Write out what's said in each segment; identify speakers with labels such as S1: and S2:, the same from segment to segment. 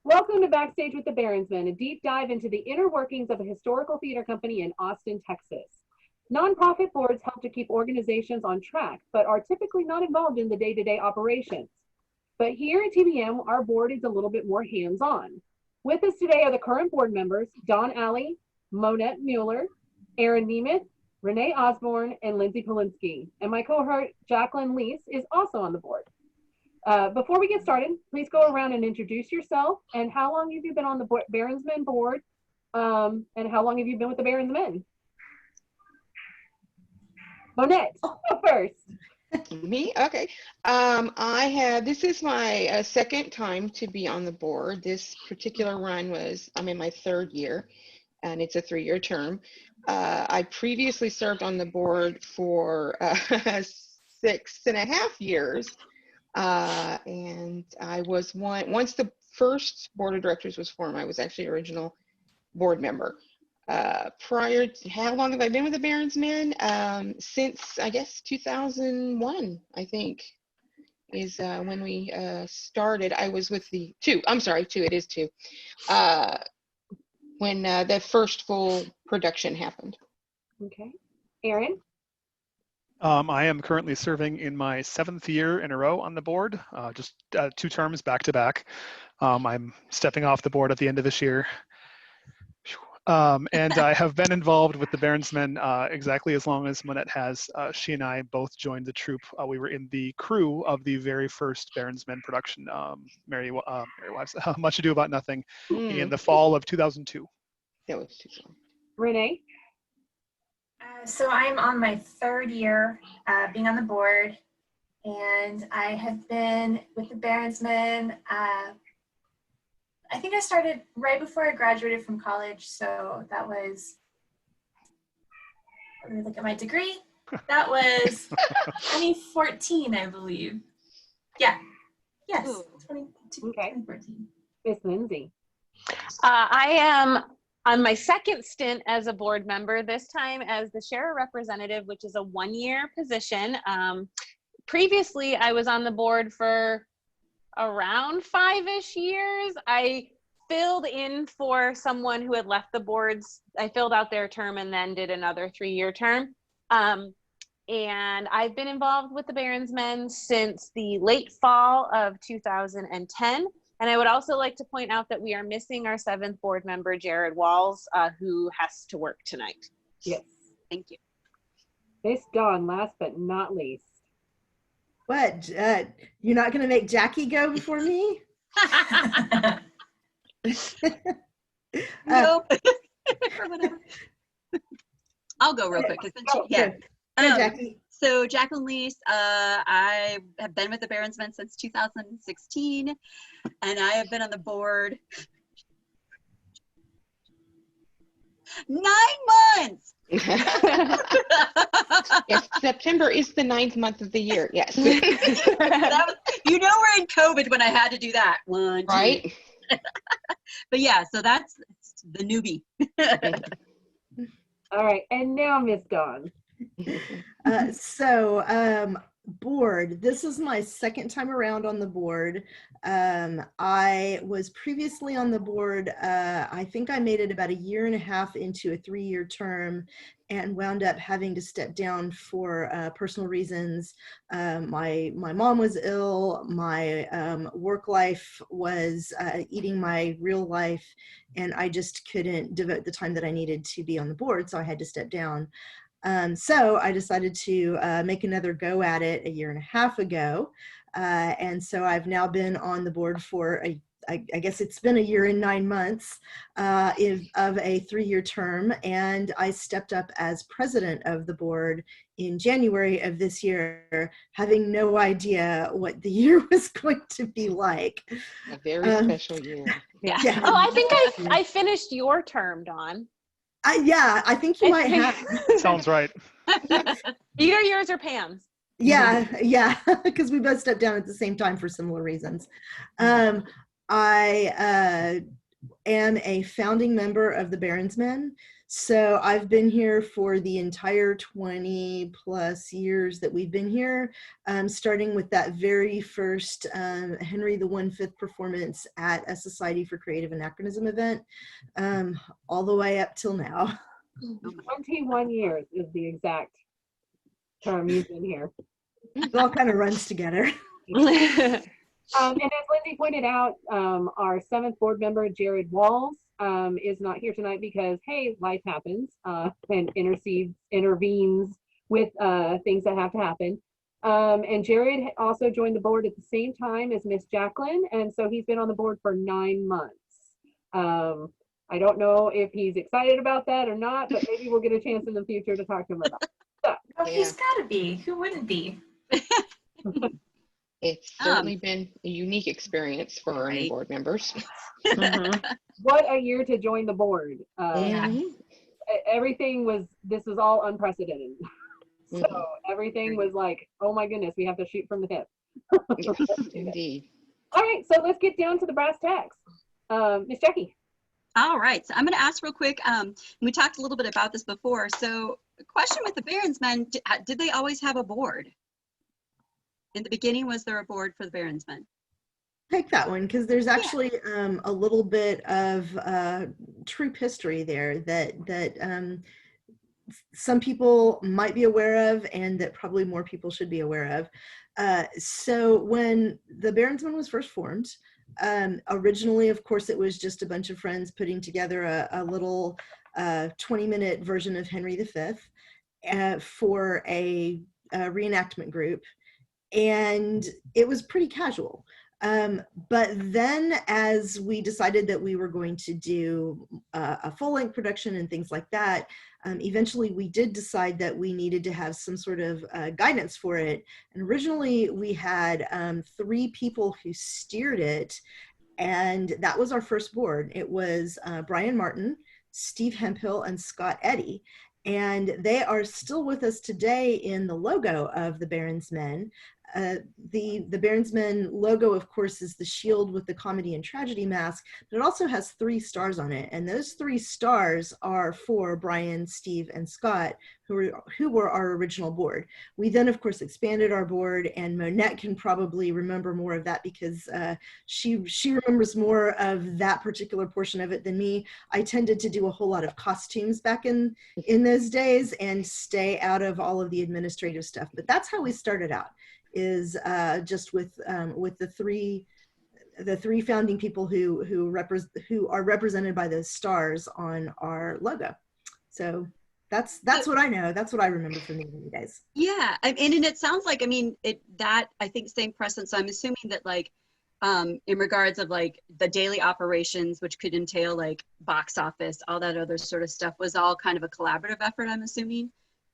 S1: Welcome to Backstage with the Behrensmen, a deep dive into the inner workings of a historical theater company in Austin, Texas. Nonprofit boards help to keep organizations on track, but are typically not involved in the day-to-day operations. But here at TBM, our board is a little bit more hands-on. With us today are the current board members, Allee, Monette Mueller, Niemuth, Renee Osborn, and Lindsay Palinsky. And my cohort, Jacquelyn Lies, is also on the board. Before we get started, please go around and introduce yourself and how long have you been on the Behrensmen board, and how long have you been with the Behrensmen? Monette, go first.
S2: Me? Okay. This is my second time to be on the board. This particular run I'm in my third year, and it's a 3-year term. I previously served on the board for 6.5 years. And I was once the first board of directors was formed, I was actually original board member. Prior to, how long have I been with the Behrensmen? Since, I guess, 2001, I think, is when we started. I was with the two, it is two, when the first full production happened.
S1: Okay. Aaron?
S3: I am currently serving in my 7th year in a row on the board, just 2 terms back to back. I'm stepping off the board at the end of this year. And I have been involved with the Behrensmen exactly as long as Monette has. She and I both joined the troupe. We were in the crew of the very first Behrensmen production, Merry Wives, Much Ado About Nothing, in the fall of 2002.
S2: That was too long.
S1: Renee?
S4: So I'm on my 3rd year being on the board, and I have been with the Behrensmen. I think I started right before I graduated from college, so that was, let me look at my degree. That was 2014, I believe. Yeah, yes, 2014.
S1: Miss Lindsay.
S5: I am on my 2nd stint as a board member, this time as the share representative, which is a 1-year position. Previously, I was on the board for around 5-ish years. I filled in for someone who had left the boards. I filled out their term and then did another 3-year term. And I've been involved with the Behrensmen since the late fall of 2010. And I would also like to point out that we are missing our 7th board member, Jared Walls, who has to work tonight.
S1: Yes.
S5: Thank you.
S1: Miss Dawn, last but not least.
S6: What? You're not going to make Jackie go before me?
S7: Nope. Or whatever. I'll go real quick.
S6: Jackie.
S7: So Jacquelyn Lies, I have been with the Behrensmen since 2016, and I have been on the board 9 months.
S2: Yes, September is the 9th month of the year. Yes.
S7: We're in COVID when I had to do that. 1, 2.
S2: Right.
S7: But yeah, so that's the newbie.
S1: All right, and now Miss Dawn.
S6: Board, this is my 2nd time around on the board. I was previously on the board, I think I made it about 1.5 years into a 3-year term and wound up having to step down for personal reasons. My mom was ill, my work life was eating my real life, and I just couldn't devote the time that I needed to be on the board, so I had to step down. So I decided to make another go at it 1.5 years ago. And so I've now been on the board for I guess it's been 1 year and 9 months of a 3-year term. And I stepped up as president of the board in January of this year, having no idea what the year was going to be like.
S2: A very special year.
S5: Yeah. Oh, I think I finished your term, Dawn.
S6: Yeah, I think you might have.
S3: Sounds right.
S5: Either yours or Pam's.
S6: Yeah, because we both stepped down at the same time for similar reasons. I am a founding member of the Baronsmen. So I've been here for the entire 20 plus years that we've been here, starting with that very first Henry V performance at a Society for Creative Anachronism event, all the way up till now.
S1: 21 years is the exact term you've been here.
S6: It all kind of runs together.
S1: And as Lindsay pointed out, our 7th board member, Jared Walls, is not here tonight because, hey, life happens and intervenes with things that have to happen. And Jared also joined the board at the same time as Miss Jacquelyn, and so he's been on the board for 9 months. I don't know if he's excited about that or not, but maybe we'll get a chance in the future to talk to him about it. So,
S4: Oh, he's got to be. Who wouldn't be?
S2: It's certainly been a unique experience for our new board members.
S1: what a year to join the board.
S2: Mhm.
S1: This was all unprecedented. So everything was like, oh my goodness, we have to shoot from the hip.
S2: Indeed.
S1: All right, so let's get down to the brass tacks. Miss Jackie.
S7: All right, so I'm going to ask real quick. We talked a little bit about this before. So the question with the Baronsmen, did they always have a board? In the beginning, was there a board for the Baronsmen?
S6: Take that one, because there's actually a little bit of troop history there that some people might be aware of and that probably more people should be aware of. So when the Baronsmen was first formed, originally, of course, it was just a bunch of friends putting together a little 20-minute version of Henry V for a reenactment group. And it was pretty casual. But then as we decided that we were going to do a full-length production and things like that, eventually we did decide that we needed to have some sort of guidance for it. And originally we had 3 people who steered it, and that was our first board. It was Brian Martin, Steve Hemphill, and Scott Eddy. And they are still with us today in the logo of the Baronsmen. The Baronsmen logo, of course, is the shield with the comedy and tragedy mask, but it also has 3 stars on it. And those 3 stars are for Brian, Steve, and Scott, who were our original board. We then, of course, expanded our board, and Monette can probably remember more of that because she remembers more of that particular portion of it than me. I tended to do a whole lot of costumes back in those days and stay out of all of the administrative stuff. But that's how we started out, is just with the three founding people who are represented by those stars on our logo. So that's what I know. That's what I remember from the early days.
S7: Yeah, and it sounds like, I mean, that I think same precedent. So I'm assuming that, like, in regards of like the daily operations, which could entail like box office, all that other sort of stuff, was all kind of a collaborative effort, I'm assuming.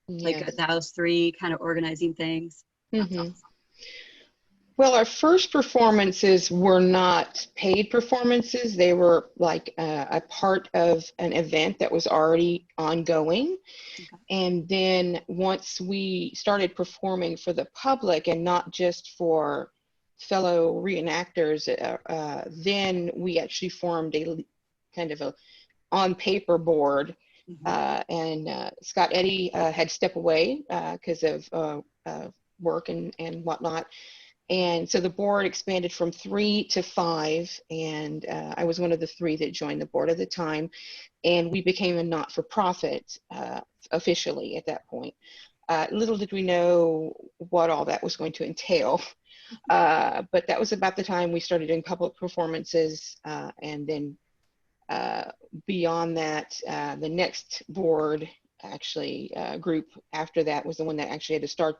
S7: Like those 3 kind of organizing things. Awesome.
S2: Well, our first performances were not paid performances. They were like a part of an event that was already ongoing. Okay. And then once we started performing for the public and not just for fellow reenactors, then we actually formed a kind of a on-paper board. And Scott Eddy had stepped away because of work and whatnot. And so the board expanded from 3 to 5, and I was one of the 3 that joined the board at the time, and we became a not-for-profit officially at that point. Little did we know what all that was going to entail, but that was about the time we started doing public performances, and then beyond that, the next board actually group after that was the one that actually had to start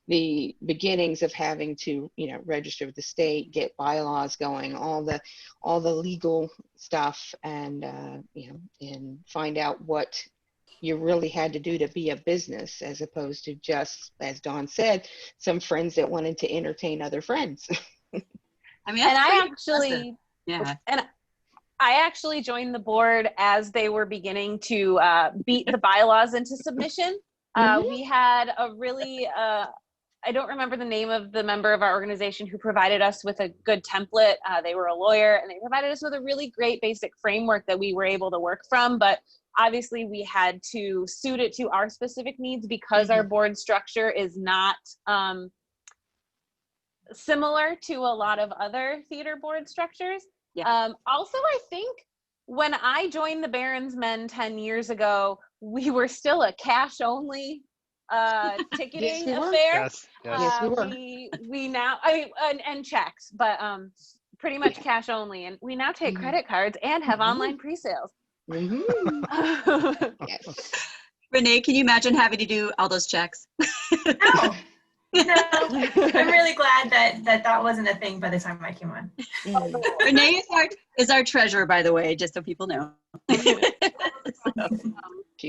S2: the beginnings of having to, register with the state, get bylaws going, all the legal stuff, and and find out what you really had to do to be a business, as opposed to just, as Dawn said, some friends that wanted to entertain other friends.
S7: I mean,
S5: and I actually,
S7: yeah.
S5: And I actually joined the board as they were beginning to beat the bylaws into submission. We had a really I don't remember the name of the member of our organization who provided us with a good template. They were a lawyer, and they provided us with a really great basic framework that we were able to work from. But obviously we had to suit it to our specific needs because our board structure is not similar to a lot of other theater board structures. Also, I think when I joined the Barons Men 10 years ago, we were still a cash only ticketing affair.
S2: Yes, we were.
S5: We now, I mean, and checks, but pretty much cash only. And we now take credit cards and have online pre-sales.
S2: Yes.
S7: Renee, can you imagine having to do all those checks?
S4: No. No, I'm really glad that wasn't a thing by the time I came on.
S7: Renee is our treasurer, by the way, just so people know.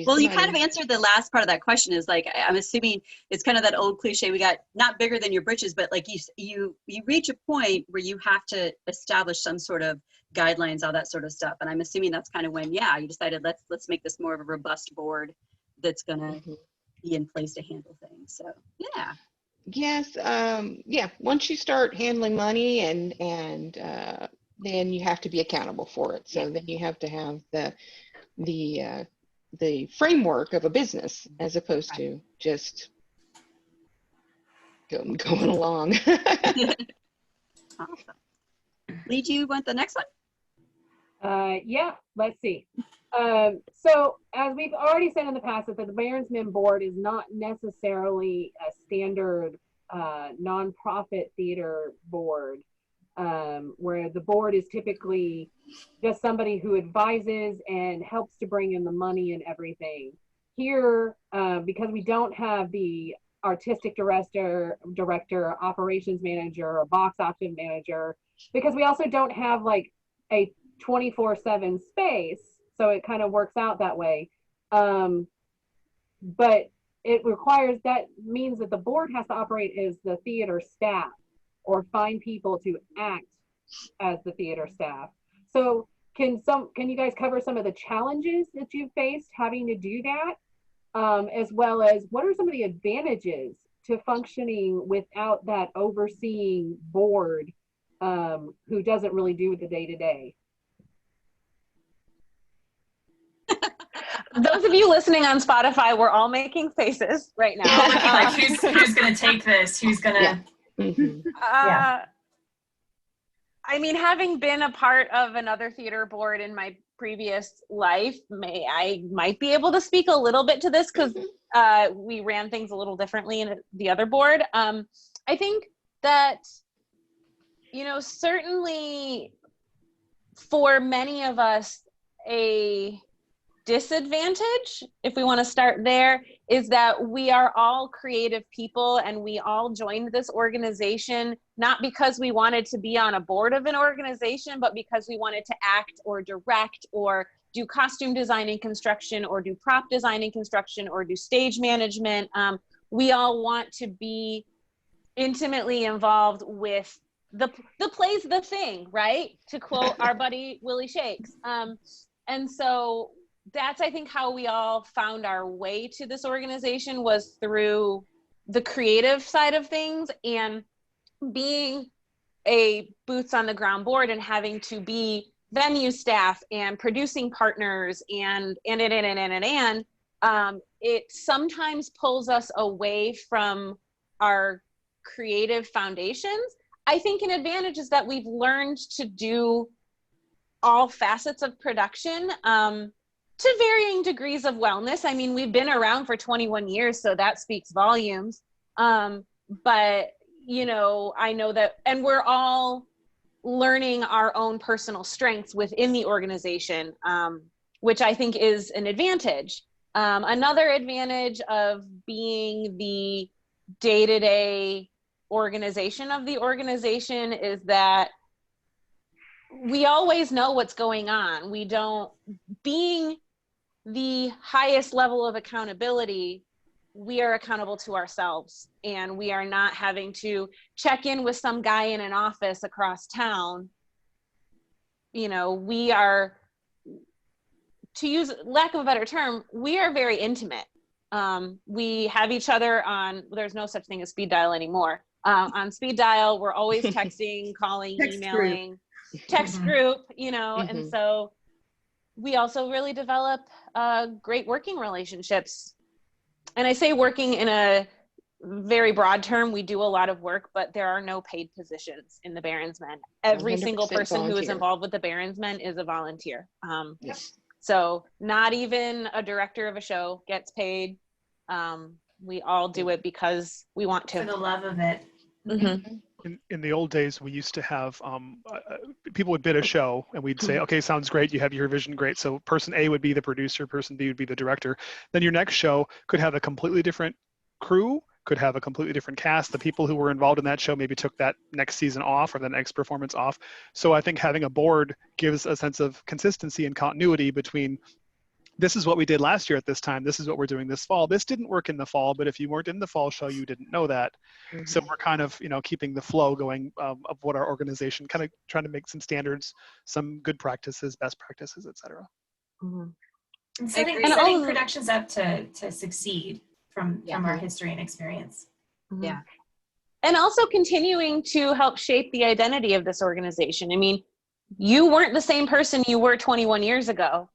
S7: Well, you kind of answered the last part of that question. Is like, I'm assuming it's kind of that old cliche. We got not bigger than your britches, but like you reach a point where you have to establish some sort of guidelines, all that sort of stuff. And I'm assuming that's kind of when, you decided let's make this more of a robust board that's gonna be in place to handle things. So yeah.
S2: Yes. Once you start handling money and then you have to be accountable for it. So then you have to have the framework of a business as opposed to just going along.
S7: Awesome. Leigh, do you want the next one?
S1: Yeah, let's see. So as we've already said in the past, that the Barons Men board is not necessarily a standard nonprofit theater board, where the board is typically just somebody who advises and helps to bring in the money and everything. Here, because we don't have the artistic director, operations manager, or box option manager, because we also don't have like a 24/7 space, so it kind of works out that way. But it requires, that means that the board has to operate as the theater staff or find people to act as the theater staff. So can you guys cover some of the challenges that you've faced having to do that, as well as what are some of the advantages to functioning without that overseeing board who doesn't really do the day-to-day?
S5: Those of you listening on Spotify, we're all making faces right now.
S4: We're looking like, who's going to take this? Who's going to...
S5: Yeah. I mean, having been a part of another theater board in my previous life, I might be able to speak a little bit to this because we ran things a little differently in the other board. I think that, certainly for many of us, a disadvantage, if we want to start there, is that we are all creative people and we all joined this organization not because we wanted to be on a board of an organization, but because we wanted to act or direct or do costume design and construction or do prop design and construction or do stage management. We all want to be intimately involved with the play's the thing, right? To quote our buddy Willie Shakes. And so that's, I think, how we all found our way to this organization, was through the creative side of things and being a boots on the ground board and having to be venue staff and producing partners and it sometimes pulls us away from our creative foundations. I think an advantage is that we've learned to do all facets of production to varying degrees of wellness. I mean, we've been around for 21 years, so that speaks volumes. But, I know that, and we're all learning our own personal strengths within the organization, which I think is an advantage. Another advantage of being the day-to-day organization of the organization is that we always know what's going on. Being the highest level of accountability, we are accountable to ourselves, and we are not having to check in with some guy in an office across town. We are, to use lack of a better term, we are very intimate. We have each other on, there's no such thing as speed dial anymore. On speed dial, we're always texting, calling, emailing, text group, you know, and so we also really develop great working relationships. And I say working in a very broad term. We do a lot of work, but there are no paid positions in the Baronsmen. Every single person who is involved with the Baronsmen is a volunteer. So not even a director of a show gets paid. We all do it because we want to.
S4: For the love of it.
S3: In the old days, we used to have people would bid a show, and we'd say, okay, sounds great, you have your vision, great. So person A would be the producer, person B would be the director. Then your next show could have a completely different crew, could have a completely different cast. The people who were involved in that show maybe took that next season off or the next performance off. So I think having a board gives a sense of consistency and continuity between, this is what we did last year at this time, this is what we're doing this fall. This didn't work in the fall, but if you weren't in the fall show, you didn't know that. So we're kind of, you know, keeping the flow going of what our organization, kind of trying to make some standards, some good practices, best practices, etc.
S4: And setting productions up to succeed from our history and experience.
S5: And also continuing to help shape the identity of this organization. I mean, you weren't the same person you were 21 years ago,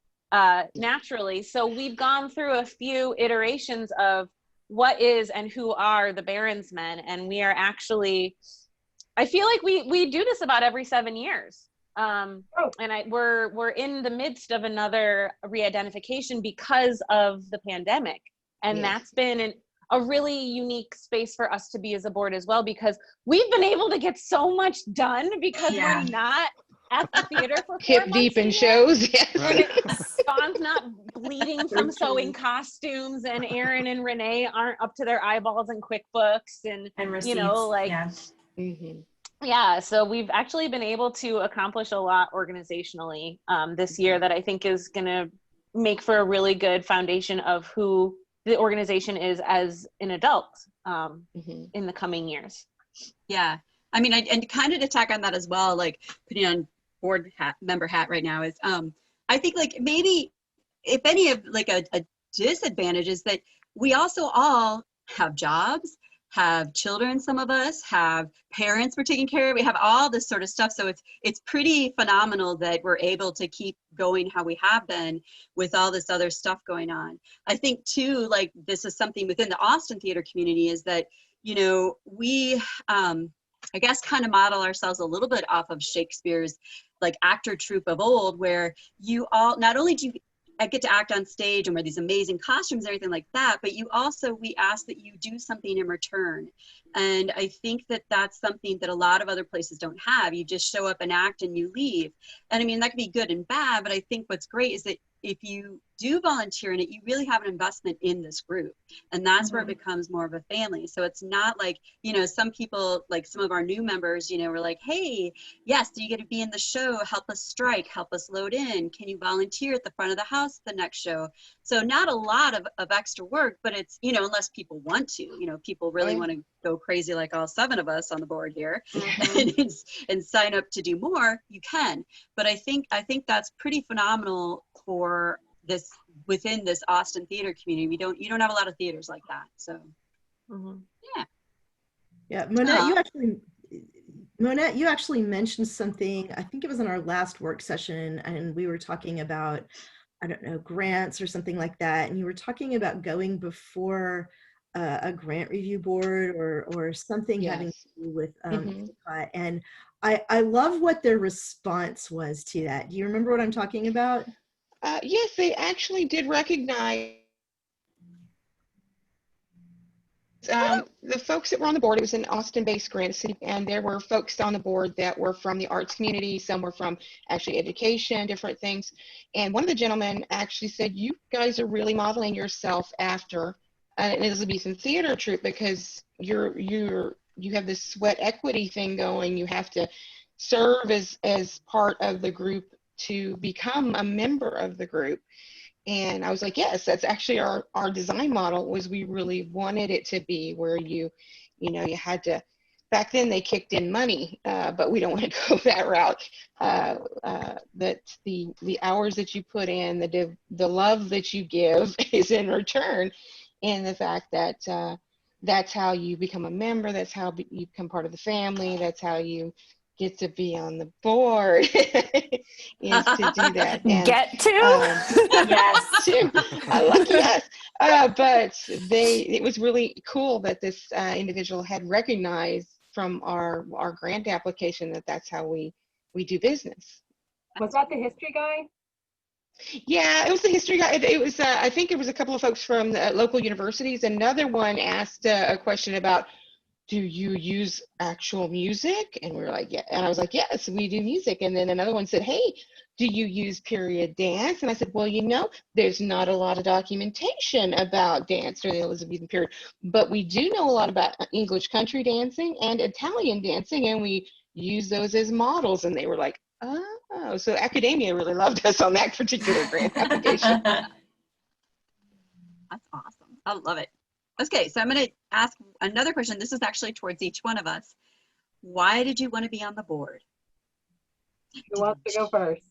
S5: naturally. So we've gone through a few iterations of what is and who are the Baronsmen. And we are actually, I feel like we do this about every 7 years. And we're in the midst of another re-identification because of the pandemic. And that's been a really unique space for us to be as a board as well, because we've been able to get so much done because we're not at the theater for 4
S2: hip
S5: months
S2: deep in shows.
S5: And Spawn's not bleeding from sewing costumes, and Aaron and Renee aren't up to their eyeballs in QuickBooks and
S4: receipts,
S5: you know, like so we've actually been able to accomplish a lot organizationally this year that I think is going to make for a really good foundation of who the organization is as an adult in the coming years.
S7: Yeah, I mean, and kind of to tack on that as well, like putting on board member hat right now is, I think like maybe if any of like a disadvantage is that we also all have jobs, have children, some of us have parents we're taking care of, we have all this sort of stuff. So it's pretty phenomenal that we're able to keep going how we have been with all this other stuff going on. I think too, like this is something within the Austin theater community is that, you know, we, I guess kind of model ourselves a little bit off of Shakespeare's like actor troupe of old, where you all, not only do you get to act on stage and wear these amazing costumes and everything like that, but you also, we ask that you do something in return. And I think that that's something that a lot of other places don't have. You just show up and act and you leave. And I mean, that can be good and bad, but I think what's great is that if you do volunteer in it, you really have an investment in this group. And that's where it becomes more of a family. So it's not like, you know, some people, like some of our new members, you know, were like, hey, yes, do you get to be in the show? Help us strike, help us load in. Can you volunteer at the front of the house the next show? So not a lot of extra work, but it's, you know, unless people want to, you know, people really want to go crazy like all 7 of us on the board here and sign up to do more, you can. But I think that's pretty phenomenal for this within this Austin theater community. You don't have a lot of theaters like that. So
S6: Monette, you actually mentioned something, I think it was in our last work session, and we were talking about, I don't know, grants or something like that, and you were talking about going before a grant review board or something having to do with and I love what their response was to that. Do you remember what I'm talking about?
S2: Yes, they actually did recognize the folks that were on the board. It was an Austin-based grant city, and there were folks on the board that were from the arts community. Some were from actually education, different things. And one of the gentlemen actually said, you guys are really modeling yourself after an Elizabethan theater troupe, because you have this sweat equity thing going. You have to serve as part of the group to become a member of the group. And I was like, yes, that's actually our design model. Was we really wanted it to be where you had to, back then they kicked in money, but we don't want to go that route. That the hours that you put in, the love that you give is in return. in the fact that that's how you become a member. That's how you become part of the family. That's how you get to be on the board is to do that. And
S5: Get to?
S4: Yes.
S2: too, lucky us. But it was really cool that this individual had recognized from our grant application that that's how we do business.
S1: Was that the history guy?
S2: Yeah, it was the history guy. It was, I think it was a couple of folks from the local universities. Another one asked a question about, do you use actual music? And we were like, yeah. And I was like, yes, we do music. And then another one said, hey, do you use period dance? And I said, well, there's not a lot of documentation about dance during the Elizabethan period, but we do know a lot about English country dancing and Italian dancing, and we use those as models. And they were like, oh, so academia really loved us on that particular grant application.
S7: That's awesome. I love it. Okay, so I'm going to ask another question. This is actually towards each one of us. Why did you want to be on the board?
S1: Who wants to go first?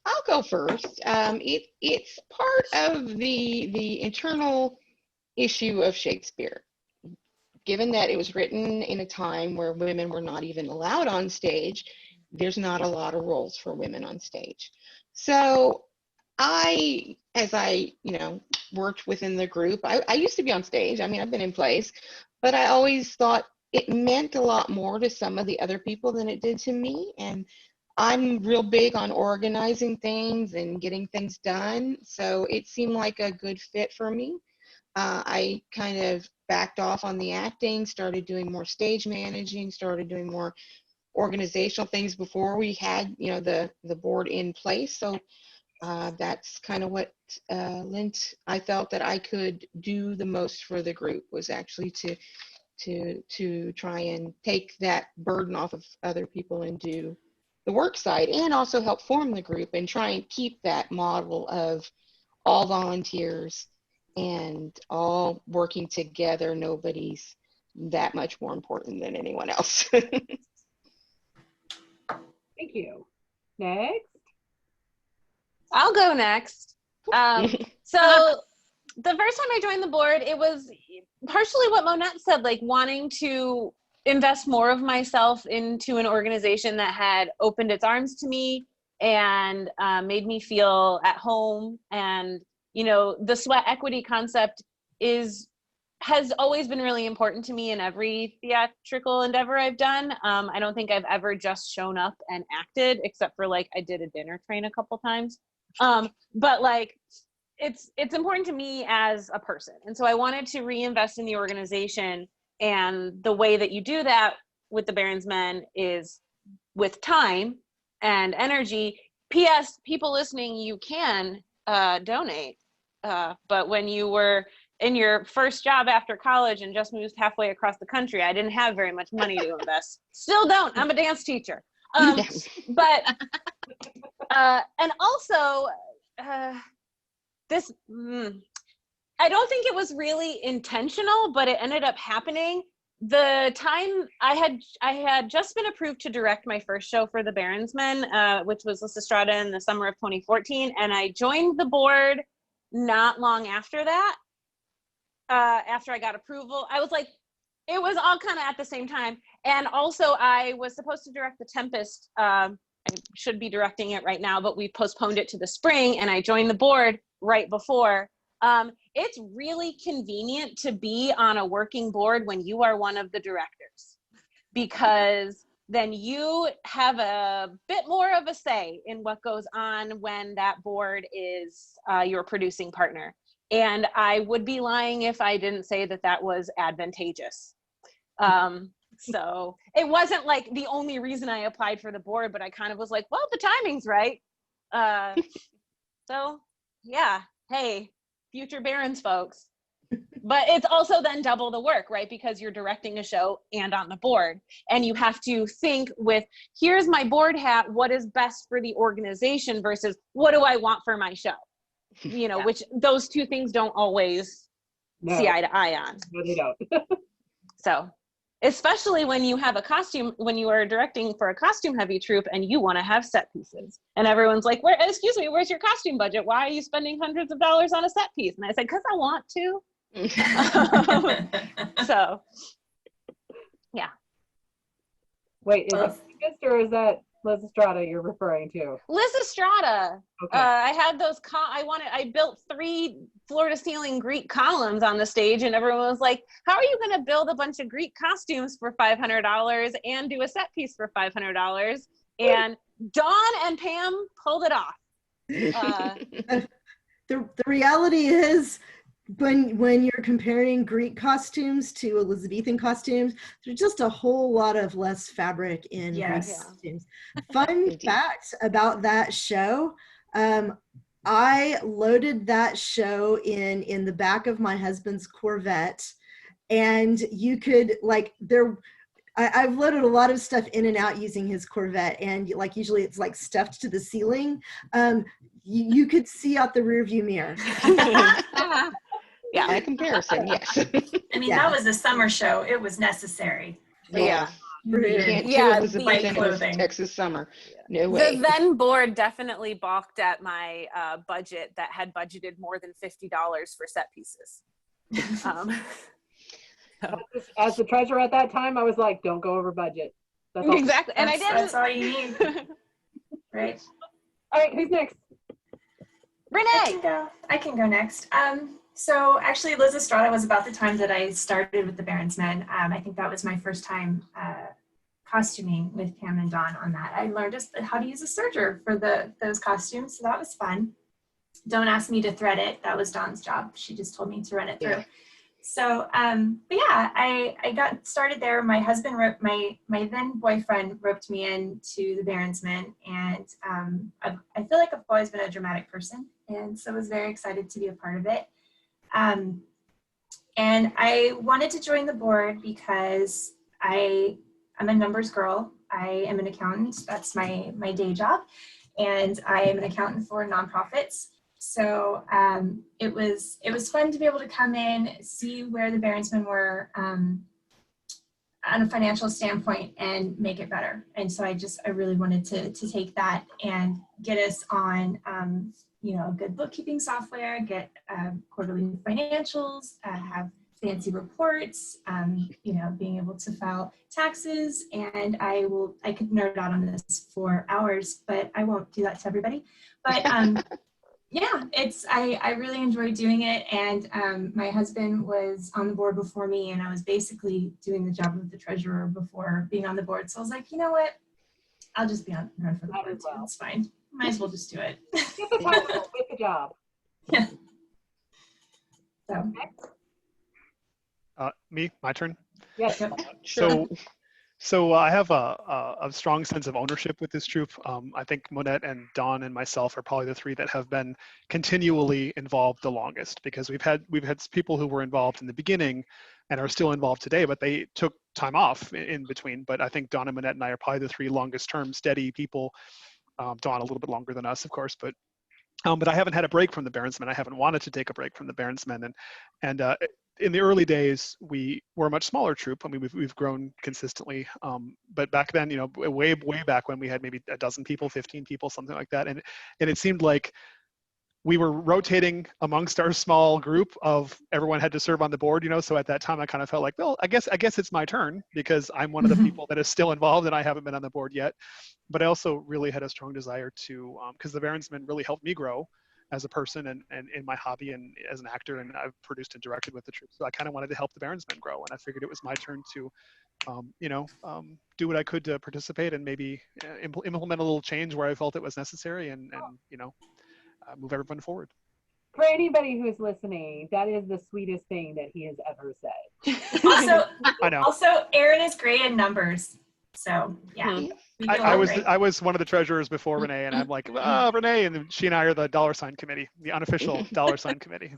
S2: I'll go first. It's part of the internal issue of Shakespeare. Given that it was written in a time where women were not even allowed on stage, there's not a lot of roles for women on stage. So as I worked within the group, I used to be on stage. I mean, I've been in plays, but I always thought it meant a lot more to some of the other people than it did to me. And I'm real big on organizing things and getting things done. So it seemed like a good fit for me. I kind of backed off on the acting, started doing more stage managing, started doing more organizational things before we had, the board in place. So that's kind of what I felt that I could do the most for the group, was actually to try and take that burden off of other people and do the work side, and also help form the group and try and keep that model of all volunteers and all working together. Nobody's that much more important than anyone else.
S1: Thank you. Next.
S5: I'll go next. So the first time I joined the board, it was partially what Monette said, like wanting to invest more of myself into an organization that had opened its arms to me and made me feel at home. And, the sweat equity concept has always been really important to me in every theatrical endeavor I've done. I don't think I've ever just shown up and acted, except for I did a dinner train a couple times. But it's important to me as a person. And so I wanted to reinvest in the organization. And the way that you do that with the Baronsmen is with time and energy. P.S. People listening, you can donate. But when you were in your first job after college and just moved halfway across the country, I didn't have very much money to invest. Still don't. I'm a dance teacher. But and also this. I don't think it was really intentional, but it ended up happening. The time I had just been approved to direct my first show for the Baronsmen, which was Lysistrata in the summer of 2014, and I joined the board not long after that. After I got approval, I was like, it was all kind of at the same time. And also, I was supposed to direct The Tempest. I should be directing it right now, but we postponed it to the spring, and I joined the board right before. It's really convenient to be on a working board when you are one of the directors, because then you have a bit more of a say in what goes on when that board is your producing partner. And I would be lying if I didn't say that that was advantageous. So it wasn't like the only reason I applied for the board, but I kind of was like, well, the timing's right. So yeah, hey, future Barons folks. But it's also then double the work, right? Because you're directing a show and on the board, and you have to think with, here's my board hat, what is best for the organization versus what do I want for my show?
S7: Yeah.
S5: Which those two things don't always see eye to eye on.
S1: No, they don't.
S5: So especially when you have a costume, when you are directing for a costume heavy troupe and you want to have set pieces. And everyone's like, "Where, excuse me, where's your costume budget? Why are you spending hundreds of dollars on a set piece?" And I said, "Because I want to." So, yeah.
S1: Wait, is it August or is that Liz Estrada you're referring to?
S5: Liz Estrada.
S1: Okay.
S5: I had those, I built 3 floor to ceiling Greek columns on the stage, and everyone was like, "How are you going to build a bunch of Greek costumes for $500 and do a set piece for $500? And Dawn and Pam pulled it off.
S6: The reality is, when you're comparing Greek costumes to Elizabethan costumes, there's just a whole lot of less fabric in Greek costumes. Fun fact about that show, I loaded that show in the back of my husband's Corvette, and you could I've loaded a lot of stuff in and out using his Corvette, and like usually it's like stuffed to the ceiling. You could see out the rear view mirror.
S5: Yeah.
S2: By comparison, yes.
S4: I mean, that was a summer show. It was necessary.
S5: Yeah.
S2: You can't do Elizabethan in Texas summer. No way.
S5: The then board definitely balked at my budget that had budgeted more than $50 for set pieces.
S1: As the treasurer at that time, I was like, don't go over budget. That's all.
S5: Exactly. And I didn't.
S4: That's all you need. Right.
S1: All right, who's next?
S5: Renee.
S4: I can go next. So actually, Liz Estrada was about the time that I started with the Baronsmen. I think that was my first time costuming with Pam and Dawn on that. I learned just how to use a serger for those costumes, so that was fun. Don't ask me to thread it. That was Dawn's job. She just told me to run it through.
S2: Yeah.
S4: So, but yeah, I got started there. My husband, my then boyfriend, roped me into the Baronsmen, and I feel like I've always been a dramatic person, and so was very excited to be a part of it. And I wanted to join the board because I'm a numbers girl. I am an accountant. That's my day job, and I am an accountant for nonprofits. So it was fun to be able to come in, see where the Baronsmen were on a financial standpoint, and make it better. And so I really wanted to take that and get us on good bookkeeping software, get quarterly financials, have fancy reports, being able to file taxes. And I could nerd out on this for hours, but I won't do that to everybody. But yeah, I really enjoyed doing it. And my husband was on the board before me, and I was basically doing the job of the treasurer before being on the board. So I was like, you know what? I'll just be on run for the board too. It's fine. Might as well just do it.
S1: Get the title, get the job.
S4: Yeah. So.
S3: Me, my turn.
S1: Yes.
S3: So I have a strong sense of ownership with this troupe. I think Monette and Dawn and myself are probably the 3 that have been continually involved the longest, because we've had people who were involved in the beginning and are still involved today, but they took time off in between. But I think Dawn and Monette and I are probably the 3 longest term steady people. Dawn a little bit longer than us, of course, but I haven't had a break from the Baronsmen. I haven't wanted to take a break from the Baronsmen, and in the early days, we were a much smaller troupe. I mean, we've grown consistently, but back then, way back when, we had maybe a dozen people, 15 people, something like that, and it seemed like we were rotating amongst our small group of everyone had to serve on the board, so at that time I kind of felt like, well, I guess it's my turn, because I'm one of the people that is still involved and I haven't been on the board yet. But I also really had a strong desire to, because the Baronsmen really helped me grow as a person and in my hobby and as an actor, and I've produced and directed with the troupe. So I kind of wanted to help the Baronsmen grow, and I figured it was my turn to, do what I could to participate and maybe implement a little change where I felt it was necessary, and move everyone forward.
S1: For anybody who's listening, that is the sweetest thing that he has ever said.
S4: Also,
S3: I know.
S4: Also, Aaron is great in numbers. So yeah.
S3: I was one of the treasurers before Renee, and I'm like, Renee, and she and I are the $ committee, the unofficial $ committee.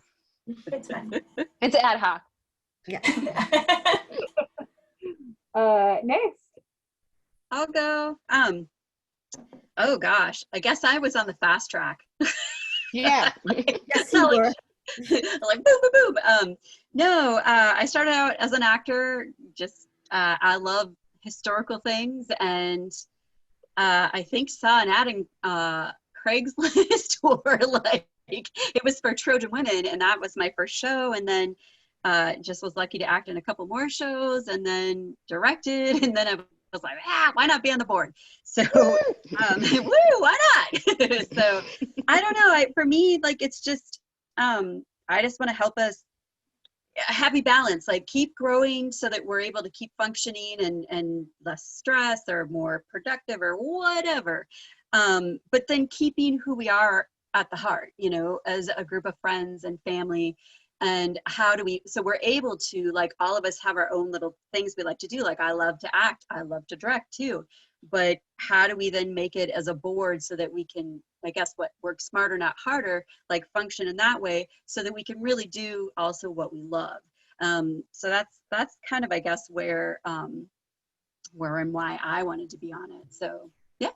S4: It's fun.
S5: It's ad hoc.
S6: Yeah.
S1: Next.
S7: I'll go. Oh gosh, I guess I was on the fast track.
S2: Yeah.
S6: Yes, you were.
S7: Like boom, boom, boom. No, I started out as an actor, just I love historical things, and I think saw an ad in Craigslist or like it was for Trojan Women, and that was my first show, and then just was lucky to act in a couple more shows, and then directed, and then I was like, why not be on the board? So woo, why not? So I don't know. For me, like, it's just I just want to help us a happy balance, like keep growing so that we're able to keep functioning and less stress or more productive or whatever. But then keeping who we are at the heart, you know, as a group of friends and family. And how do we, so we're able to, like, all of us have our own little things we like to do. Like, I love to act, I love to direct too. But how do we then make it as a board so that we can, I guess, work smarter, not harder, like function in that way so that we can really do also what we love. So that's kind of, I guess, where and why I wanted to be on it. So, yeah.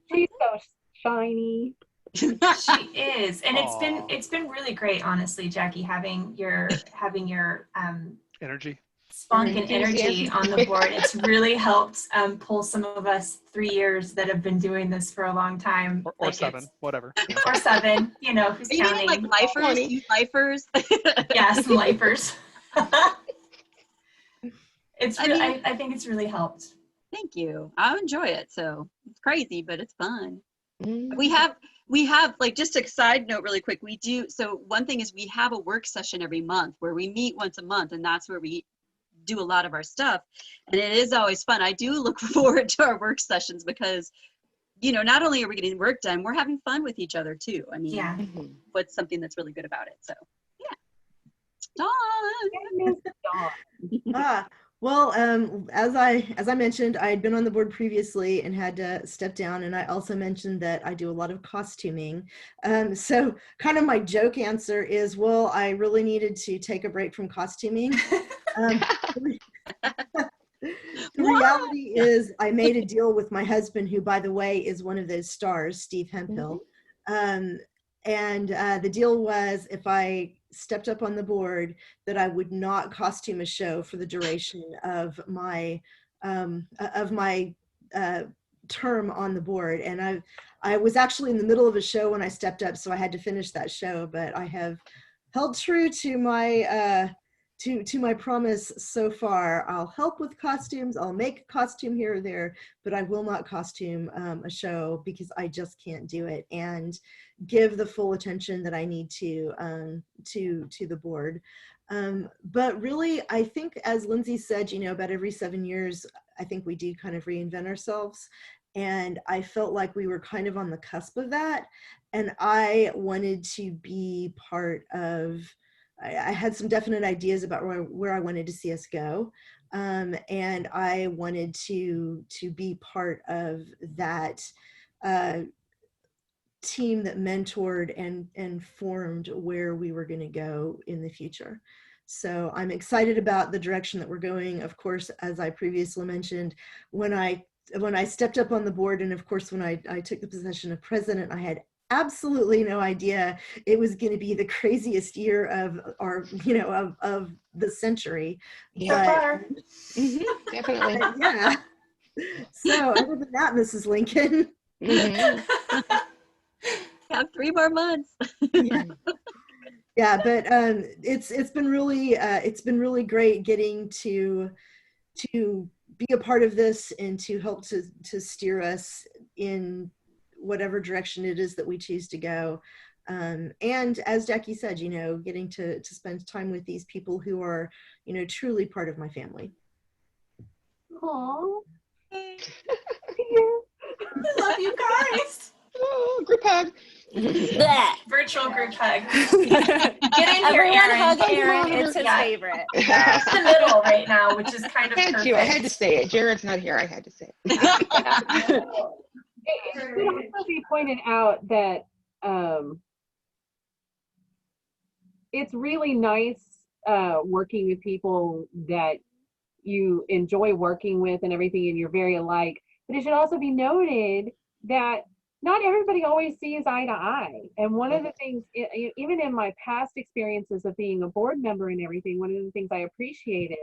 S1: She's so shiny.
S4: She is, and
S3: Aw.
S4: it's been really great, honestly, Jackie, having your
S3: Energy.
S4: spunk and energy
S2: Enthusiasm.
S4: on the board. It's really helped pull some of us 3 years that have been doing this for a long time,
S3: Or
S4: like
S3: 7, whatever.
S4: or 7. You know, who's
S7: Are you meaning
S4: counting?
S7: like lifers?
S2: 20.
S7: You lifers?
S4: Yeah, some lifers. It's
S7: I
S4: really,
S7: mean-
S4: I think it's really helped.
S7: Thank you. I enjoy it. So it's crazy, but it's fun.
S2: Mm.
S7: We have like, just a side note really quick, we do, so one thing is we have a work session every month where we meet once a month, and that's where we do a lot of our stuff, and it is always fun. I do look forward to our work sessions because, you know, not only are we getting work done, we're having fun with each other too. I mean,
S4: Yeah.
S2: Mhm.
S7: what's something that's really good about it? So yeah. Dawn.
S6: Ah, well, as I mentioned, I had been on the board previously and had to step down, and I also mentioned that I do a lot of costuming. So kind of my joke answer is, well, I really needed to take a break from costuming. The reality is I made a deal with my husband, who, by the way, is one of those stars, Steve Hemphill. And the deal was, if I stepped up on the board, that I would not costume a show for the duration of my term on the board. And I was actually in the middle of a show when I stepped up, so I had to finish that show. But I have held true to my to my promise so far. I'll help with costumes. I'll make a costume here or there, but I will not costume a show because I just can't do it and give the full attention that I need to the board. But really, I think, as Lindsay said, you know, about every 7 years, I think we do kind of reinvent ourselves. And I felt like we were kind of on the cusp of that. And I wanted to be part of, I had some definite ideas about where I wanted to see us go. And I wanted to be part of that team that mentored and formed where we were going to go in the future. So I'm excited about the direction that we're going. Of course, as I previously mentioned, when I stepped up on the board, and of course when I took the position of president, I had absolutely no idea it was going to be the craziest year of our, you know, of the century.
S4: So far.
S2: Definitely.
S6: Yeah. So other than that, Mrs. Lincoln.
S2: Mhm.
S7: Have 3 more months.
S6: Yeah, but it's been really great getting to be a part of this and to help to steer us in whatever direction it is that we choose to go. And as Jackie said, you know, getting to spend time with these people who are, you know, truly part of my family.
S1: Aww.
S4: I love you guys.
S2: Oh, group hug.
S4: Virtual group hug.
S5: Get
S4: in here,
S5: Everyone
S4: Aaron.
S5: hug
S2: Hug
S5: Aaron.
S2: monitor.
S5: It's his
S4: Yeah.
S5: favorite.
S4: It's the middle right now, which is kind of
S2: I had
S4: perfect.
S2: to. I had to say it. Jared's not here. I had to say it.
S1: It should also be pointed out that it's really nice working with people that you enjoy working with and everything, and you're very alike. But it should also be noted that not everybody always sees eye to eye. And one of the things, even in my past experiences of being a board member and everything, one of the things I appreciated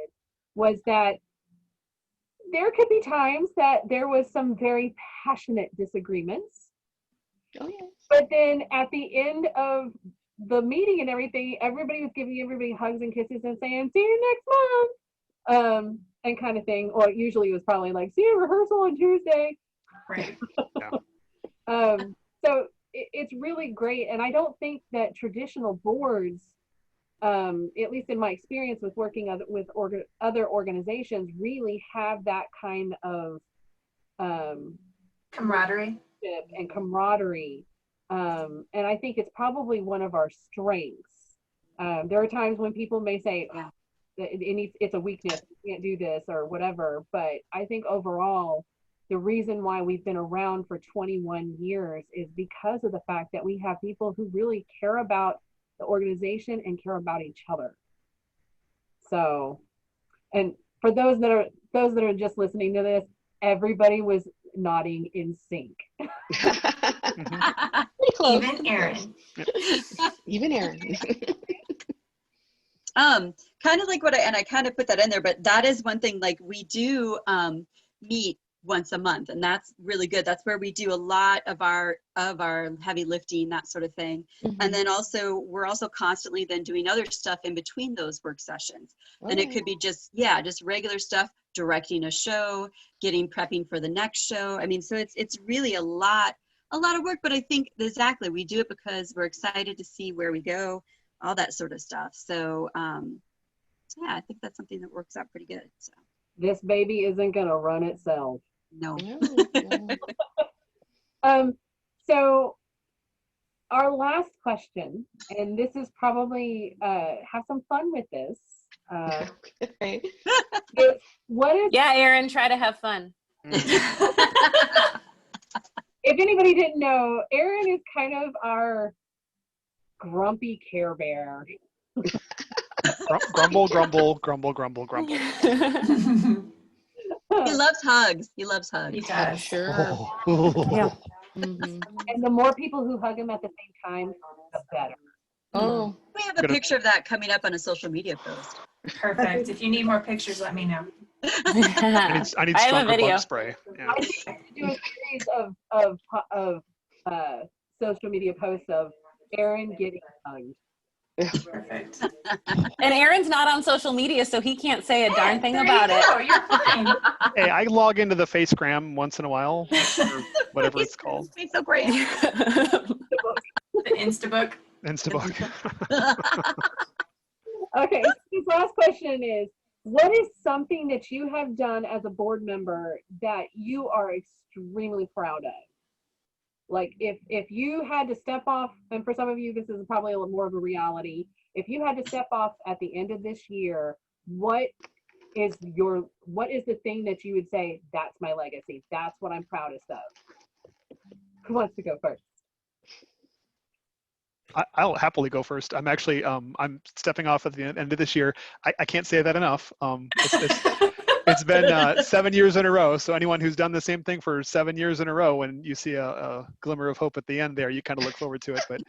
S1: was that there could be times that there was some very passionate disagreements.
S2: Oh, yes.
S1: But then at the end of the meeting and everything, everybody was giving everybody hugs and kisses and saying, see you next month, and kind of thing. Or usually it was probably like, see you rehearsal on Tuesday.
S4: Right.
S1: So it's really great. And I don't think that traditional boards, at least in my experience with working with other organizations, really have that kind of
S4: Camaraderie.
S1: and camaraderie. And I think it's probably one of our strengths. There are times when people may say, oh, it's a weakness, you can't do this or whatever. But I think overall, the reason why we've been around for 21 years is because of the fact that we have people who really care about the organization and care about each other. So, and for those that are just listening to this, everybody was nodding in sync.
S4: Even Aaron.
S2: Even Aaron.
S7: Kind of like I kind of put that in there, but that is one thing, like we do meet once a month, and that's really good. That's where we do a lot of our heavy lifting, that sort of thing. And then also we're also constantly then doing other stuff in between those work sessions. And it could be just regular stuff, directing a show, prepping for the next show. I mean, so it's really a lot of work, but I think exactly we do it because we're excited to see where we go, all that sort of stuff. So yeah, I think that's something that works out pretty good. So
S1: this baby isn't gonna run itself.
S7: No.
S1: So our last question, and this is probably have some fun with this.
S2: Okay.
S1: What is
S5: Yeah, Aaron, try to have fun.
S1: If anybody didn't know, Aaron is kind of our grumpy Care Bear.
S3: Grumble, grumble, grumble, grumble, grumble.
S7: He loves hugs. He loves
S4: He
S7: hugs.
S4: does.
S2: Sure.
S5: Yeah.
S1: And the more people who hug him at the same time, the better.
S2: Oh,
S7: We have a picture of that coming up on a social media post.
S4: Perfect. If you need more pictures, let me know.
S3: I need
S5: I have a
S3: stronger
S5: video.
S3: bug spray. Yeah.
S1: I think I should do a series of social media posts of Aaron getting hugged.
S4: Perfect.
S5: And Aaron's not on social media, so he can't say a darn thing
S4: There
S5: about
S4: you
S5: it.
S4: go. You're fine.
S3: Hey, I log into the Facegram once in a while, or whatever it's called.
S7: He's so great.
S4: The Instabook.
S3: Instabook.
S1: Okay, so this last question is, what is something that you have done as a board member that you are extremely proud of? Like if you had to step off, and for some of you, this is probably a little more of a reality. If you had to step off at the end of this year, what is the thing that you would say, that's my legacy? That's what I'm proudest of. Who wants to go first?
S3: I'll happily go first. I'm actually, I'm stepping off at the end of this year. I can't say that enough. It's been 7 years in a row. So anyone who's done the same thing for 7 years in a row, when you see a glimmer of hope at the end there, you kind of look forward to it. But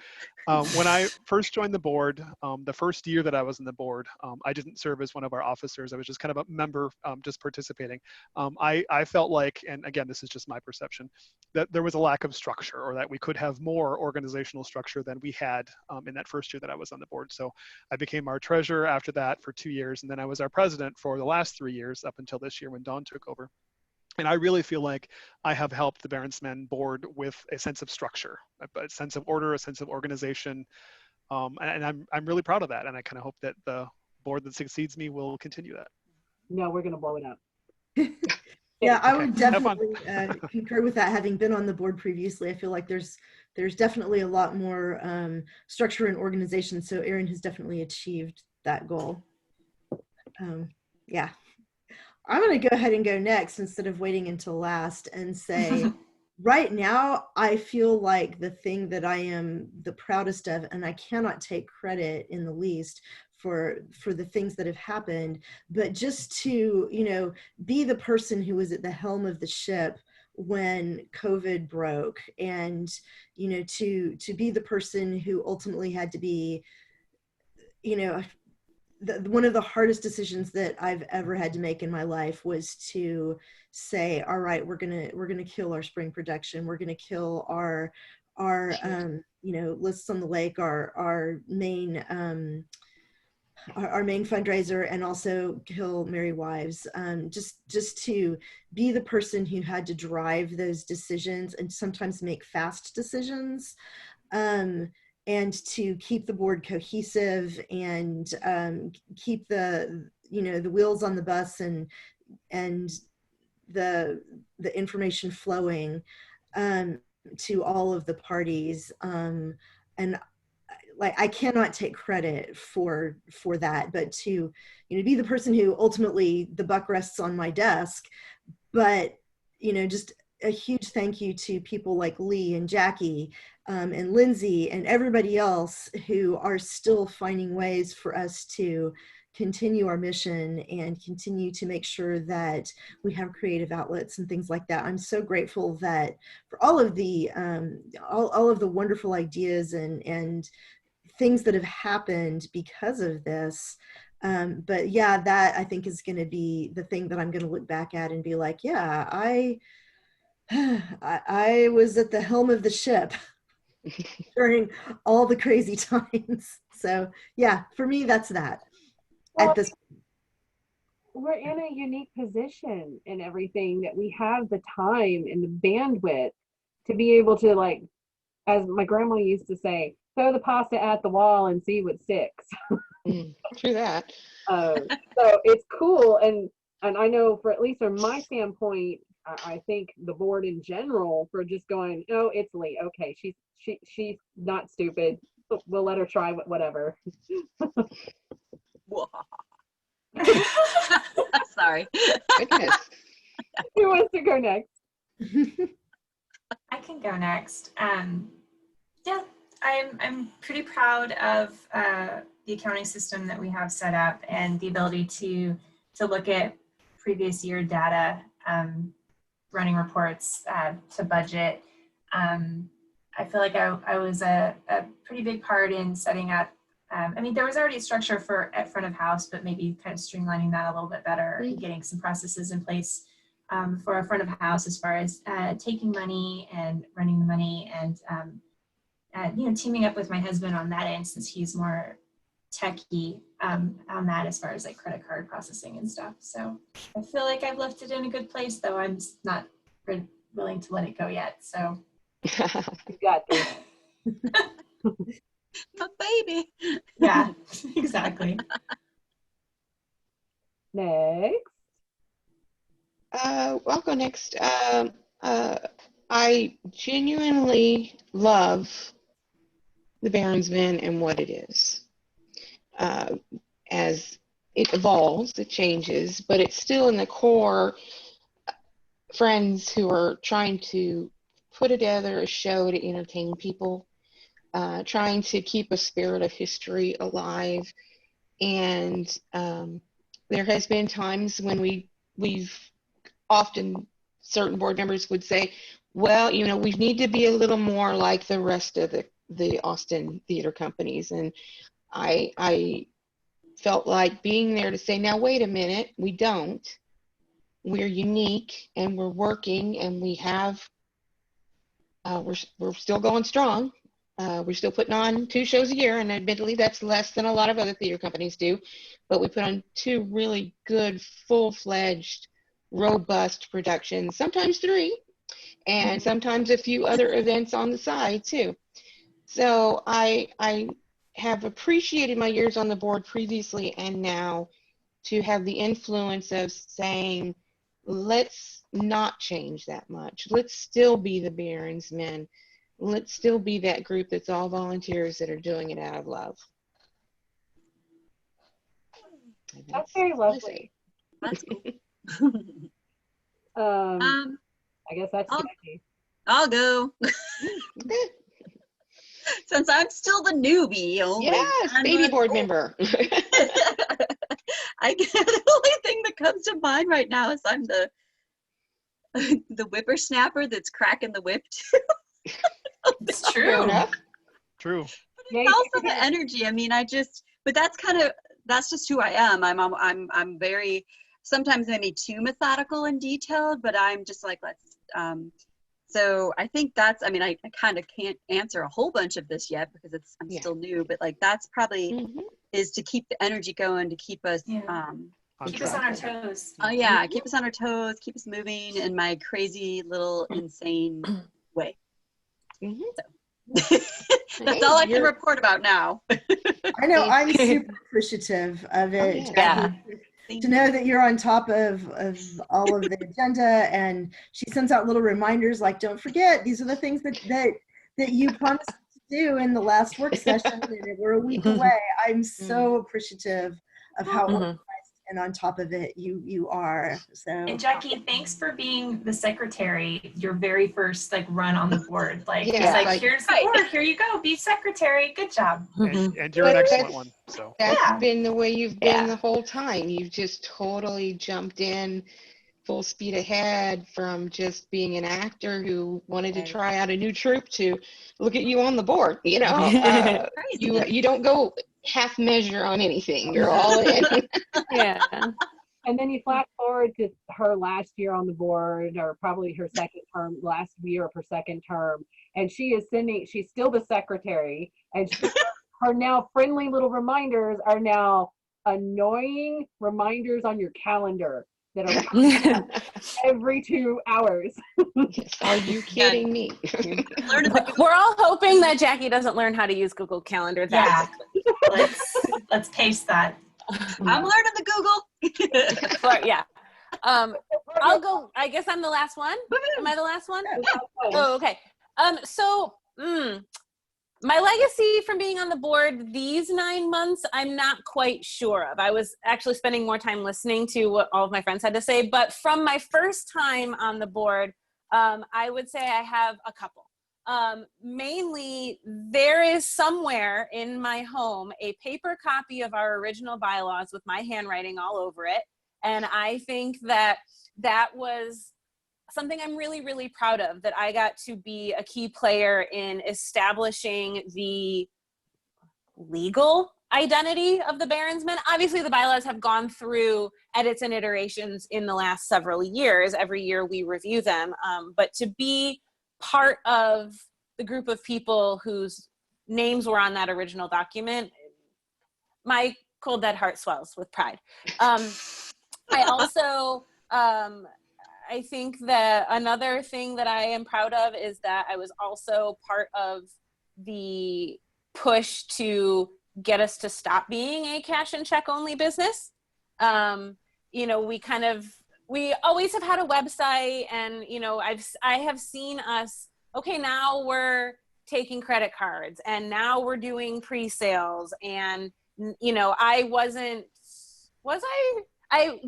S3: when I first joined the board, the first year that I was in the board, I didn't serve as one of our officers. I was just kind of a member, just participating. I felt like, and again, this is just my perception, that there was a lack of structure, or that we could have more organizational structure than we had in that first year that I was on the board. So I became our treasurer after that for 2 years, and then I was our president for the last 3 years up until this year when Dawn took over. And I really feel like I have helped the Baronsmen board with a sense of structure, a sense of order, a sense of organization, and I'm really proud of that. And I kind of hope that the board that succeeds me will continue that.
S1: No, we're gonna blow it up.
S6: Yeah, I
S3: Okay.
S6: would
S3: Have fun.
S6: definitely concur with that. Having been on the board previously, I feel like there's definitely a lot more structure and organization. So Aaron has definitely achieved that goal. Yeah, I'm going to go ahead and go next instead of waiting until last and say, right now, I feel like the thing that I am the proudest of, and I cannot take credit in the least for the things that have happened, but just to, be the person who was at the helm of the ship when COVID broke, and, to be the person who ultimately had to be, one of the hardest decisions that I've ever had to make in my life was to say, all right, we're gonna kill our spring production. We're gonna kill our Lists on the Lake, our main fundraiser, and also kill Merry Wives. Just to be the person who had to drive those decisions and sometimes make fast decisions. And to keep the board cohesive and keep the wheels on the bus and the information flowing to all of the parties. And I cannot take credit for that, but to be the person who ultimately the buck rests on my desk. But just a huge thank you to people like Liegh and Jackie and Lindsay and everybody else who are still finding ways for us to continue our mission and continue to make sure that we have creative outlets and things like that. I'm so grateful that for all of the all of the wonderful ideas and things that have happened because of this. But yeah, that I think is going to be the thing that I'm going to look back at and be like, yeah, I was at the helm of the ship during all the crazy times. So yeah, for me, that's that.
S1: Well,
S6: at this
S1: we're in a unique position in everything that we have the time and the bandwidth to be able to, like, as my grandma used to say, throw the pasta at the wall and see what sticks.
S2: True that.
S1: So it's cool, and I know, for at least from my standpoint, I think the board in general for just going, oh, it's Liegh. Okay, she's not stupid. We'll let her try whatever.
S7: Sorry.
S2: Goodness.
S1: Who wants to go next?
S4: I can go next. Yeah, I'm pretty proud of the accounting system that we have set up and the ability to look at previous year data, running reports, to budget. I feel like I was a pretty big part in setting up. I mean, there was already a structure at front of house, but maybe kind of streamlining that a little bit better and getting some processes in place for a front of house as far as taking money and running the money, and teaming up with my husband on that end, since he's more techy on that as far as like credit card processing and stuff. So I feel like I've left it in a good place, though I'm just not willing to let it go yet. So
S1: You got this.
S7: My baby.
S4: yeah, exactly.
S1: Next.
S2: I'll go next. I genuinely love the Baronsman and what it is. As it evolves, it changes, but it's still in the core friends who are trying to put together a show to entertain people, trying to keep a spirit of history alive. And there has been times when we've often, certain board members would say, well, we need to be a little more like the rest of the Austin theater companies. And I felt like being there to say, now, wait a minute, we don't. We're unique and we're working and we have, we're still going strong. We're still putting on 2 shows a year, and admittedly that's less than a lot of other theater companies do, but we put on 2 really good, full-fledged, robust productions, sometimes 3, and sometimes a few other events on the side too. So I have appreciated my years on the board previously and now to have the influence of saying, let's not change that much. Let's still be the Baronsmen. Let's still be that group that's all volunteers that are doing it out of love.
S1: That's very lovely.
S7: That's cool.
S1: I guess that's Jackie.
S7: I'll go. Since I'm still the newbie.
S2: Yes, baby board member.
S7: The only thing that comes to mind right now is I'm the whippersnapper that's cracking the whip too.
S4: It's true.
S2: Fair enough.
S3: True.
S7: But it's also the energy. I mean, but that's kind of that's just who I am. I'm very, sometimes maybe too methodical and detailed, but I'm just like, so I think that's, I mean, I kind of can't answer a whole bunch of this yet because I'm still new, but like that's probably is to keep the energy going, to keep us,
S4: keep us on our toes.
S7: Oh yeah, keep us on our toes, keep us moving in my crazy little insane way. So. That's all I can report about now.
S6: I know, I'm super appreciative of it. To know that you're on top of all of the agenda, and she sends out little reminders like, don't forget, these are the things that you promised to do in the last work session, and we're a week away. I'm so appreciative of how organized and on top of it you are. So,
S4: and Jackie, thanks for being the secretary, your very first like run on the board. Like, here's the board, here you go, be secretary, good job.
S3: And you're an excellent one. So
S2: that's been the way you've been the whole time. You've just totally jumped in full speed ahead from just being an actor who wanted to try out a new troupe to look at you on the board. You know, you don't go half measure on anything. You're all in.
S1: And then you flash forward to her last year on the board, or probably her second term, last year of her second term, and she's still the secretary, and her now friendly little reminders are now annoying reminders on your calendar that are every 2 hours.
S2: Are you kidding me?
S5: We're all hoping that Jackie doesn't learn how to use Google Calendar.
S4: Let's paste that.
S7: I'm learning the Google.
S5: I'll go. I guess I'm the last one. Am I the last one? Oh, okay. So my legacy from being on the board these 9 months, I'm not quite sure of. I was actually spending more time listening to what all of my friends had to say, but from my first time on the board, I would say I have a couple. Mainly, there is somewhere in my home a paper copy of our original bylaws with my handwriting all over it. And I think that was something I'm really, really proud of, that I got to be a key player in establishing the legal identity of the Baronsmen. Obviously, the bylaws have gone through edits and iterations in the last several years. Every year we review them. But to be part of the group of people whose names were on that original document, my cold dead heart swells with pride. I also, I think that another thing that I am proud of is that I was also part of the push to get us to stop being a cash and check only business. You know, we always have had a website, and, you know, I have seen us, okay, now we're taking credit cards, and now we're doing pre-sales, and, you know, I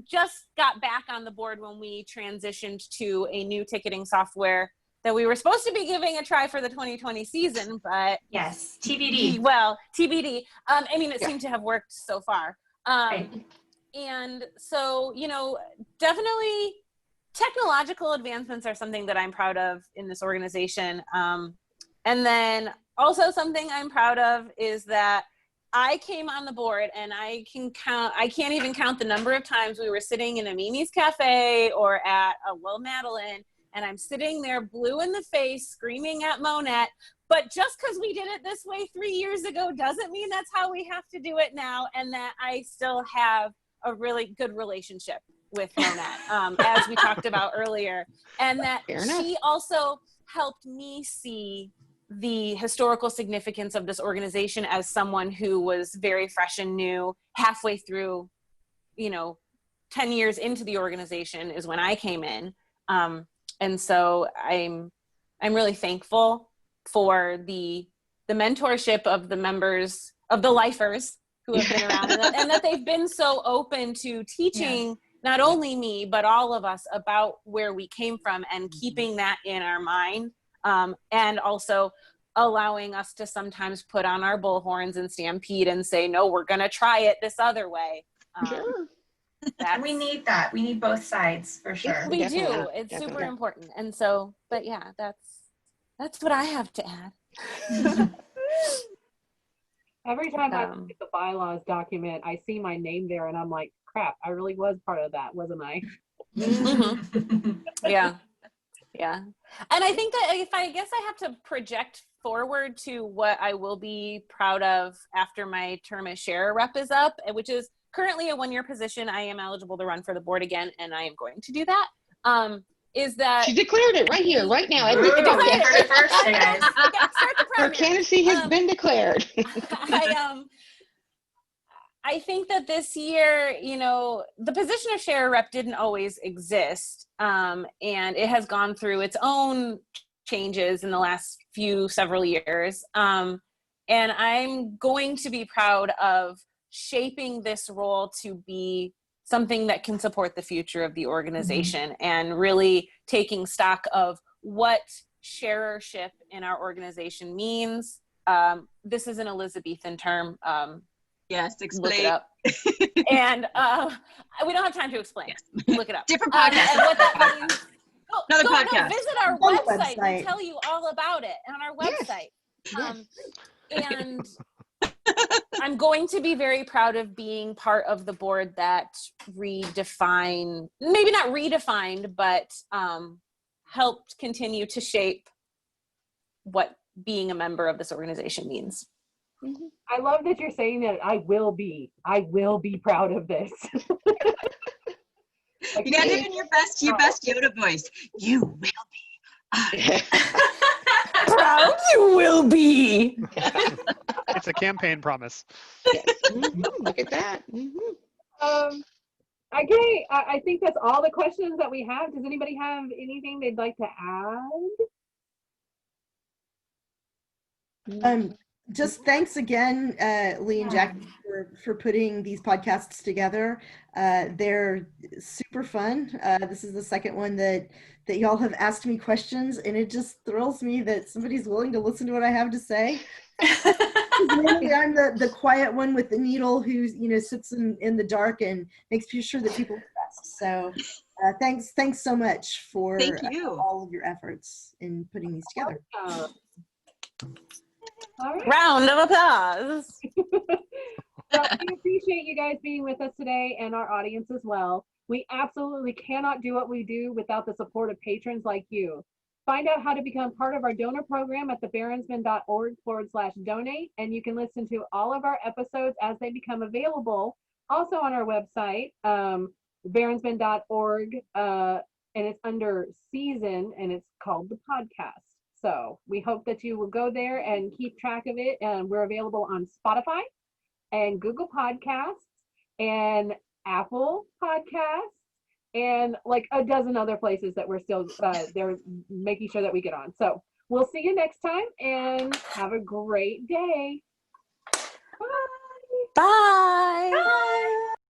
S5: just got back on the board when we transitioned to a new ticketing software that we were supposed to be giving a try for the 2020 season, but
S4: yes, TBD.
S5: Well, TBD. I mean, it seemed to have worked so far. And so, you know, definitely technological advancements are something that I'm proud of in this organization. And then also something I'm proud of is that I came on the board, and I can't even count the number of times we were sitting in a Mimi's Cafe or at a Well Madeline, and I'm sitting there blue in the face screaming at Monette, but just because we did it this way 3 years ago doesn't mean that's how we have to do it now, and that I still have a really good relationship with Monette, as we talked about earlier, and that she also helped me see the historical significance of this organization as someone who was very fresh and new. Halfway through, you know, 10 years into the organization is when I came in. And so I'm really thankful for the mentorship of the members, of the lifers who have been around, and that they've been so open to teaching not only me, but all of us about where we came from, and keeping that in our mind. And also allowing us to sometimes put on our bullhorns and stampede and say, no, we're going to try it this other way.
S4: And we need that. We need both sides for sure.
S5: We do. It's super important. And so, but yeah, that's what I have to add.
S1: Every time I
S5: Um,
S1: look at the bylaws document, I see my name there and I'm like, crap, I really was part of that, wasn't I?
S5: Yeah. Yeah. And I think that if I guess I have to project forward to what I will be proud of after my term as share rep is up, which is currently a 1-year position. I am eligible to run for the board again, and I am going to do that. Is that
S2: She declared it right here, right now.
S4: Ooh,
S2: At the
S4: you heard
S2: podcast.
S4: it first, you guys.
S5: start the
S2: Her
S5: primary.
S2: candidacy has been declared.
S5: I think that this year, you know, the position of share rep didn't always exist, and it has gone through its own changes in the last several years. And I'm going to be proud of shaping this role to be something that can support the future of the organization and really taking stock of what sharership in our organization means. This is an Elizabethan term.
S7: Yes,
S5: Look it
S7: explain.
S5: up. And we don't have time to explain.
S7: Yes.
S5: Look it up.
S7: Different podcast.
S5: And what that means.
S7: Another
S5: No,
S7: podcast.
S5: visit our
S6: On the
S5: website. We'll
S6: website.
S5: tell you all about it on our
S2: Yes.
S5: website. And I'm going to be very proud of being part of the board that maybe not redefined, but helped continue to shape what being a member of this organization means.
S1: I love that you're saying that I will be proud of this. Like,
S7: You got it in your best Yoda voice. You will be.
S5: Proud you will be.
S3: It's a campaign promise.
S2: Yes. Look at that.
S1: Okay, I think that's all the questions that we have. Does anybody have anything they'd like to add?
S6: Just thanks again, Lee and Jackie, for putting these podcasts together. They're super fun. This is the second one that y'all have asked me questions, and it just thrills me that somebody's willing to listen to what I have to say. Normally I'm the quiet one with the needle who sits in the dark and makes sure that people rest. So thanks so much for all of your efforts in putting these together.
S1: All right.
S5: Round of applause.
S1: Well, we appreciate you guys being with us today and our audience as well. We absolutely cannot do what we do without the support of patrons like you. Find out how to become part of our donor program at thebaronsman.org/donate, and you can listen to all of our episodes as they become available. Also on our website, baronsman.org, and it's under season, and it's called the podcast. So we hope that you will go there and keep track of it. And we're available on Spotify and Google Podcasts and Apple Podcasts and like a dozen other places that we're still they're making sure that we get on. So we'll see you next time and have a great day. Bye.
S5: Bye.
S1: Bye.